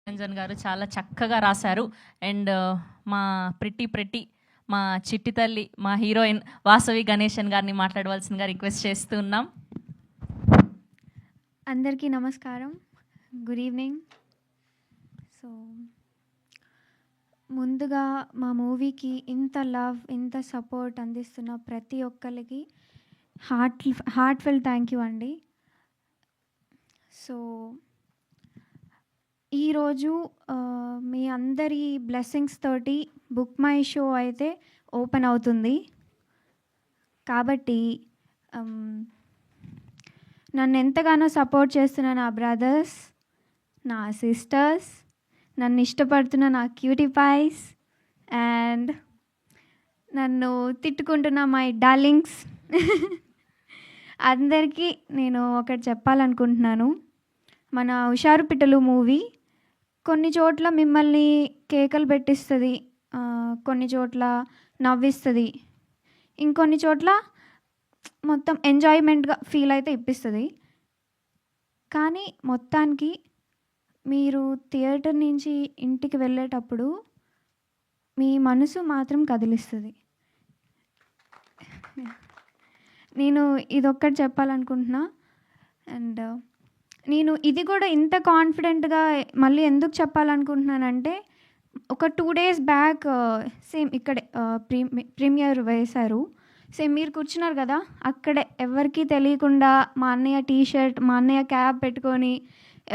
నిరంజన్ గారు చాలా చక్కగా రాశారు. అండ్ మా ప్రిట్టి మా చిట్టి తల్లి మా హీరోయిన్ వాసవి గణేశన్ గారిని మాట్లాడవలసిందిగా రిక్వెస్ట్ చేస్తూ ఉన్నాం. అందరికీ నమస్కారం, గుడ్ ఈవినింగ్. సో ముందుగా మా మూవీకి ఇంత లవ్, ఇంత సపోర్ట్ అందిస్తున్న ప్రతి ఒక్కరికి హార్ట్ఫుల్ థ్యాంక్ యూ అండి. సో ఈరోజు మీ అందరి బ్లెస్సింగ్స్ తోటి బుక్ మై షో అయితే ఓపెన్ అవుతుంది. కాబట్టి నన్ను ఎంతగానో సపోర్ట్ చేస్తున్న నా బ్రదర్స్, నా సిస్టర్స్, నన్ను ఇష్టపడుతున్న నా క్యూటీ పైస్ అండ్ నన్ను తిట్టుకుంటున్న మై డార్లింగ్స్ అందరికీ నేను ఒకటి చెప్పాలనుకుంటున్నాను. మన హుషారు పిట్టలు మూవీ కొన్ని చోట్ల మిమ్మల్ని కేకలు పెట్టిస్తుంది, కొన్ని చోట్ల నవ్విస్తుంది, ఇంకొన్ని చోట్ల మొత్తం ఎంజాయ్మెంట్గా ఫీల్ అయితే ఇప్పిస్తుంది. కానీ మొత్తానికి మీరు థియేటర్ నుంచి ఇంటికి వెళ్ళేటప్పుడు మీ మనసు మాత్రం కదిలిస్తుంది. నేను ఇదొక్కటి చెప్పాలనుకుంటున్నా. అండ్ నేను ఇది కూడా ఇంత కాన్ఫిడెంట్గా మళ్ళీ ఎందుకు చెప్పాలనుకుంటున్నానంటే, ఒక 2 days బ్యాక్ సేమ్ ఇక్కడే ప్రీమియర్ వేశారు. సేమ్ మీరు కూర్చున్నారు కదా, అక్కడే ఎవరికి తెలియకుండా మా అన్నయ్య టీషర్ట్, మా అన్నయ్య క్యాప్ పెట్టుకొని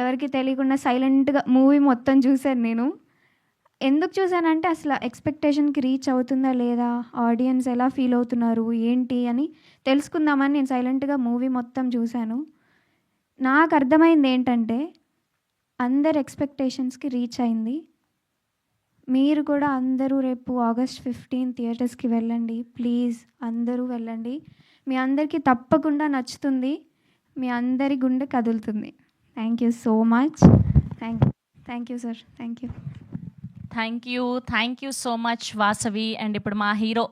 ఎవరికి తెలియకుండా సైలెంట్గా మూవీ మొత్తం చూశాను. నేను ఎందుకు చూశానంటే అసలు ఎక్స్పెక్టేషన్కి రీచ్ అవుతుందా లేదా, ఆడియన్స్ ఎలా ఫీల్ అవుతున్నారు ఏంటి అని తెలుసుకుందామని నేను సైలెంట్గా మూవీ మొత్తం చూశాను. నాకు అర్థమైంది ఏంటంటే అందరు ఎక్స్పెక్టేషన్స్కి రీచ్ అయింది. మీరు కూడా అందరూ రేపు August 15 థియేటర్స్కి వెళ్ళండి, ప్లీజ్ అందరూ వెళ్ళండి. మీ అందరికీ తప్పకుండా నచ్చుతుంది, మీ అందరి గుండె కదులుతుంది. Thank you so much. Thank you sir. Thank you so much Vasavi. And ఇప్పుడు మా హీరో